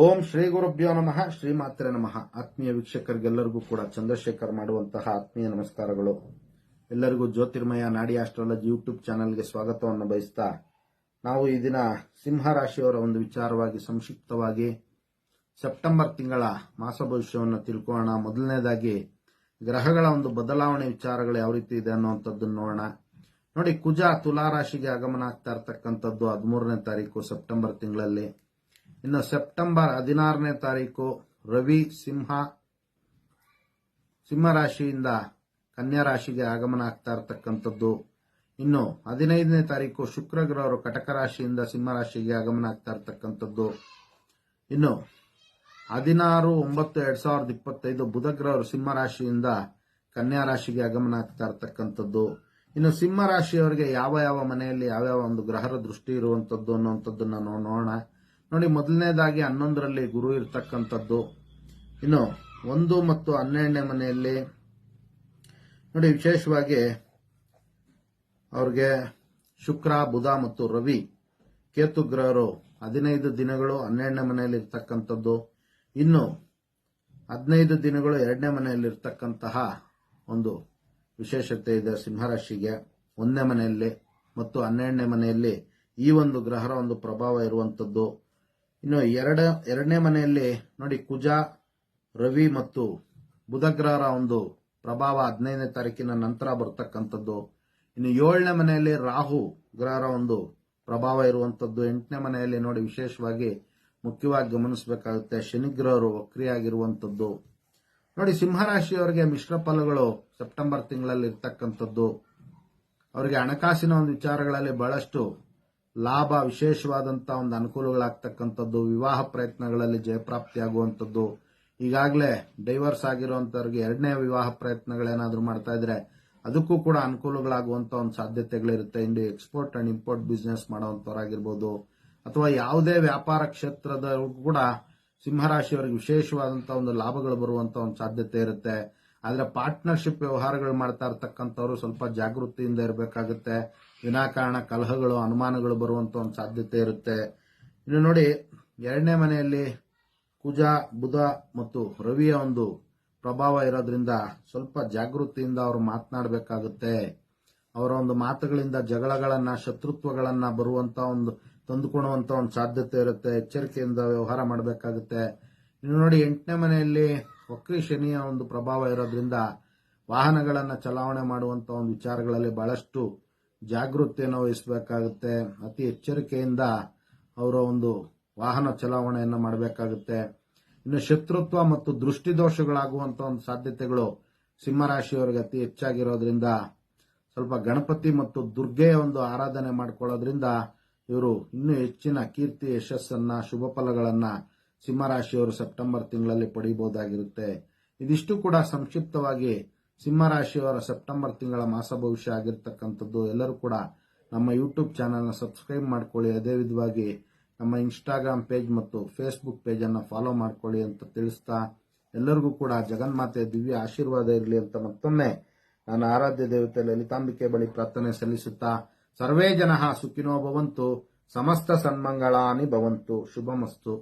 ಓಂ ಶ್ರೀ ಗುರುಭ್ಯೋ ನಮಃ ಶ್ರೀಮಾತ್ರೆ ನಮಃ. ಆತ್ಮೀಯ ವೀಕ್ಷಕರಿಗೆಲ್ಲರಿಗೂ ಕೂಡ ಚಂದ್ರಶೇಖರ್ ಮಾಡುವಂತಹ ಆತ್ಮೀಯ ನಮಸ್ಕಾರಗಳು. ಎಲ್ಲರಿಗೂ ಜ್ಯೋತಿರ್ಮಯ ನಾಡಿ ಆಸ್ಟ್ರಾಲಜಿ ಯೂಟ್ಯೂಬ್ ಚಾನೆಲ್ಗೆ ಸ್ವಾಗತವನ್ನು ಬಯಸ್ತಾ, ನಾವು ಈ ದಿನ ಸಿಂಹ ರಾಶಿಯವರ ಒಂದು ವಿಚಾರವಾಗಿ ಸಂಕ್ಷಿಪ್ತವಾಗಿ ಸೆಪ್ಟೆಂಬರ್ ತಿಂಗಳ ಮಾಸ ಭವಿಷ್ಯವನ್ನು ತಿಳ್ಕೊಳ್ಳೋಣ. ಮೊದಲನೇದಾಗಿ ಗ್ರಹಗಳ ಒಂದು ಬದಲಾವಣೆ ವಿಚಾರಗಳು ಯಾವ ರೀತಿ ಇದೆ ಅನ್ನುವಂಥದ್ದನ್ನು ನೋಡೋಣ. ನೋಡಿ, ಕುಜ ತುಲಾ ರಾಶಿಗೆ ಆಗಮನ ಆಗ್ತಾ ಇರ್ತಕ್ಕಂಥದ್ದು 13ನೇ ತಾರೀಕು ಸೆಪ್ಟೆಂಬರ್ ತಿಂಗಳಲ್ಲಿ. ಇನ್ನು ಸೆಪ್ಟೆಂಬರ್ 16ನೇ ತಾರೀಕು ರವಿ ಸಿಂಹ ರಾಶಿಯಿಂದ ಕನ್ಯಾ ರಾಶಿಗೆ ಆಗಮನ ಆಗ್ತಾ ಇರತಕ್ಕಂಥದ್ದು. ಇನ್ನು 15ನೇ ತಾರೀಕು ಶುಕ್ರ ಗ್ರಹರು ಕಟಕ ರಾಶಿಯಿಂದ ಸಿಂಹ ರಾಶಿಗೆ ಆಗಮನ ಆಗ್ತಾ ಇರತಕ್ಕಂಥದ್ದು. ಇನ್ನು 16/9/2025 ಬುಧ ಗ್ರಹರು ಸಿಂಹ ರಾಶಿಯಿಂದ ಕನ್ಯಾ ರಾಶಿಗೆ ಆಗಮನ ಆಗ್ತಾ ಇರತಕ್ಕಂಥದ್ದು. ಇನ್ನು ಸಿಂಹ ರಾಶಿಯವರಿಗೆ ಯಾವ ಯಾವ ಮನೆಯಲ್ಲಿ ಯಾವ್ಯಾವ ಒಂದು ಗ್ರಹರ ದೃಷ್ಟಿ ಇರುವಂತದ್ದು ಅನ್ನುವಂಥದ್ದನ್ನ ನೋಡೋಣ. ನೋಡಿ, ಮೊದಲನೇದಾಗಿ 11ರಲ್ಲಿ ಗುರು ಇರ್ತಕ್ಕಂಥದ್ದು. ಇನ್ನು 1 ಮತ್ತು 12ನೇ ಮನೆಯಲ್ಲಿ ನೋಡಿ, ವಿಶೇಷವಾಗಿ ಅವ್ರಿಗೆ ಶುಕ್ರ, ಬುಧ ಮತ್ತು ರವಿ, ಕೇತು ಗ್ರಹರು 15 ದಿನಗಳು 12ನೇ ಮನೆಯಲ್ಲಿ ಇರ್ತಕ್ಕಂಥದ್ದು. ಇನ್ನು 15 ದಿನಗಳು 2ನೇ ಮನೆಯಲ್ಲಿ ಇರ್ತಕ್ಕಂತಹ ಒಂದು ವಿಶೇಷತೆ ಇದೆ ಸಿಂಹರಾಶಿಗೆ. 1ನೇ ಮನೆಯಲ್ಲಿ ಮತ್ತು 12ನೇ ಮನೆಯಲ್ಲಿ ಈ ಒಂದು ಗ್ರಹರ ಒಂದು ಪ್ರಭಾವ ಇರುವಂತದ್ದು. ಇನ್ನು 2ನೇ ಮನೆಯಲ್ಲಿ ನೋಡಿ, ಕುಜ, ರವಿ ಮತ್ತು ಬುಧ ಗ್ರಹರ ಒಂದು ಪ್ರಭಾವ 15ನೇ ತಾರೀಕಿನ ನಂತರ ಬರ್ತಕ್ಕಂಥದ್ದು. ಇನ್ನು 7ನೇ ಮನೆಯಲ್ಲಿ ರಾಹು ಗ್ರಹರ ಒಂದು ಪ್ರಭಾವ ಇರುವಂತದ್ದು. 8ನೇ ಮನೆಯಲ್ಲಿ ನೋಡಿ, ವಿಶೇಷವಾಗಿ ಮುಖ್ಯವಾಗಿ ಗಮನಿಸಬೇಕಾಗುತ್ತೆ, ಶನಿ ಗ್ರಹರು ವಕ್ರಿಯಾಗಿರುವಂತದ್ದು. ನೋಡಿ, ಸಿಂಹರಾಶಿಯವರಿಗೆ ಮಿಶ್ರ ಫಲಗಳು ಸೆಪ್ಟೆಂಬರ್ ತಿಂಗಳಲ್ಲಿ ಇರ್ತಕ್ಕಂಥದ್ದು. ಅವರಿಗೆ ಹಣಕಾಸಿನ ಒಂದು ವಿಚಾರಗಳಲ್ಲಿ ಬಹಳಷ್ಟು ಲಾಭ, ವಿಶೇಷವಾದಂತಹ ಒಂದು ಅನುಕೂಲಗಳಾಗ್ತಕ್ಕಂಥದ್ದು. ವಿವಾಹ ಪ್ರಯತ್ನಗಳಲ್ಲಿ ಜಯಪ್ರಾಪ್ತಿಯಾಗುವಂಥದ್ದು. ಈಗಾಗಲೇ ಡೈವರ್ಸ್ ಆಗಿರುವಂತವ್ರಿಗೆ 2ನೇ ವಿವಾಹ ಪ್ರಯತ್ನಗಳೇನಾದ್ರೂ ಮಾಡ್ತಾ ಇದ್ರೆ ಅದಕ್ಕೂ ಕೂಡ ಅನುಕೂಲಗಳಾಗುವಂತ ಒಂದು ಸಾಧ್ಯತೆಗಳಿರುತ್ತೆ. ಇಂದು ಎಕ್ಸ್ಪೋರ್ಟ್ ಅಂಡ್ ಇಂಪೋರ್ಟ್ ಬಿಸ್ನೆಸ್ ಮಾಡುವಂತವರಾಗಿರ್ಬೋದು ಅಥವಾ ಯಾವುದೇ ವ್ಯಾಪಾರ ಕ್ಷೇತ್ರದ ಕೂಡ ಸಿಂಹರಾಶಿಯವರಿಗೆ ವಿಶೇಷವಾದಂತಹ ಒಂದು ಲಾಭಗಳು ಬರುವಂತ ಒಂದು ಸಾಧ್ಯತೆ ಇರುತ್ತೆ. ಆದ್ರೆ ಪಾರ್ಟ್ನರ್ಶಿಪ್ ವ್ಯವಹಾರಗಳು ಮಾಡ್ತಾ ಇರ್ತಕ್ಕಂಥವ್ರು ಸ್ವಲ್ಪ ಜಾಗೃತಿಯಿಂದ ಇರಬೇಕಾಗುತ್ತೆ. ವಿನಾಕಾರಣ ಕಲಹಗಳು, ಅನುಮಾನಗಳು ಬರುವಂತ ಒಂದು ಸಾಧ್ಯತೆ ಇರುತ್ತೆ. ಇನ್ನು ನೋಡಿ, 2ನೇ ಮನೆಯಲ್ಲಿ ಕುಜ, ಬುಧ ಮತ್ತು ರವಿಯ ಒಂದು ಪ್ರಭಾವ ಇರೋದ್ರಿಂದ ಸ್ವಲ್ಪ ಜಾಗೃತಿಯಿಂದ ಅವರು ಮಾತನಾಡಬೇಕಾಗುತ್ತೆ. ಅವರ ಒಂದು ಮಾತುಗಳಿಂದ ಜಗಳಗಳನ್ನ, ಶತ್ರುತ್ವಗಳನ್ನ ಬರುವಂತ ಒಂದು ತಂದುಕೊಳ್ಳುವಂತ ಒಂದು ಸಾಧ್ಯತೆ ಇರುತ್ತೆ. ಎಚ್ಚರಿಕೆಯಿಂದ ವ್ಯವಹಾರ ಮಾಡಬೇಕಾಗುತ್ತೆ. ಇನ್ನು ನೋಡಿ, 8ನೇ ಮನೆಯಲ್ಲಿ ವಕ್ರಿ ಶನಿಯ ಒಂದು ಪ್ರಭಾವ ಇರೋದ್ರಿಂದ ವಾಹನಗಳನ್ನ ಚಲಾವಣೆ ಮಾಡುವಂತ ಒಂದು ವಿಚಾರಗಳಲ್ಲಿ ಬಹಳಷ್ಟು ಜಾಗೃತಿಯನ್ನು ವಹಿಸಬೇಕಾಗುತ್ತೆ. ಅತಿ ಎಚ್ಚರಿಕೆಯಿಂದ ಅವರ ಒಂದು ವಾಹನ ಚಲಾವಣೆಯನ್ನು ಮಾಡಬೇಕಾಗುತ್ತೆ. ಇನ್ನು ಶತ್ರುತ್ವ ಮತ್ತು ದೃಷ್ಟಿ ದೋಷಗಳಾಗುವಂತ ಒಂದು ಸಾಧ್ಯತೆಗಳು ಸಿಂಹರಾಶಿಯವರಿಗೆ ಅತಿ ಹೆಚ್ಚಾಗಿರೋದ್ರಿಂದ ಸ್ವಲ್ಪ ಗಣಪತಿ ಮತ್ತು ದುರ್ಗೆಯ ಒಂದು ಆರಾಧನೆ ಮಾಡಿಕೊಳ್ಳೋದ್ರಿಂದ ಇವರು ಇನ್ನೂ ಹೆಚ್ಚಿನ ಕೀರ್ತಿ, ಯಶಸ್ಸನ್ನ, ಶುಭ ಫಲಗಳನ್ನ ಸಿಂಹರಾಶಿಯವರು ಸೆಪ್ಟೆಂಬರ್ ತಿಂಗಳಲ್ಲಿ ಪಡೆಯಬಹುದಾಗಿರುತ್ತೆ. ಇದಿಷ್ಟು ಕೂಡ ಸಂಕ್ಷಿಪ್ತವಾಗಿ ಸಿಂಹರಾಶಿಯವರ ಸೆಪ್ಟೆಂಬರ್ ತಿಂಗಳ ಮಾಸ ಭವಿಷ್ಯ ಆಗಿರ್ತಕ್ಕಂಥದ್ದು. ಎಲ್ಲರೂ ಕೂಡ ನಮ್ಮ ಯೂಟ್ಯೂಬ್ ಚಾನೆಲ್ನ ಸಬ್ಸ್ಕ್ರೈಬ್ ಮಾಡ್ಕೊಳ್ಳಿ. ಅದೇ ವಿಧವಾಗಿ ನಮ್ಮ ಇನ್ಸ್ಟಾಗ್ರಾಮ್ ಪೇಜ್ ಮತ್ತು ಫೇಸ್ಬುಕ್ ಪೇಜ್ ಅನ್ನು ಫಾಲೋ ಮಾಡ್ಕೊಳ್ಳಿ ಅಂತ ತಿಳಿಸ್ತಾ, ಎಲ್ಲರಿಗೂ ಕೂಡ ಜಗನ್ಮಾತೆ ದಿವ್ಯ ಆಶೀರ್ವಾದ ಇರಲಿ ಅಂತ ಮತ್ತೊಮ್ಮೆ ನಾನು ಆರಾಧ್ಯ ದೇವತೆ ಲಲಿತಾಂಬಿಕೆ ಬಳಿ ಪ್ರಾರ್ಥನೆ ಸಲ್ಲಿಸುತ್ತಾ, ಸರ್ವೇ ಜನಃ ಸುಖಿನೋ ಭವಂತು, ಸಮಸ್ತ ಸನ್ಮಂಗಳಾನಿ ಭವಂತು, ಶುಭಮಸ್ತು.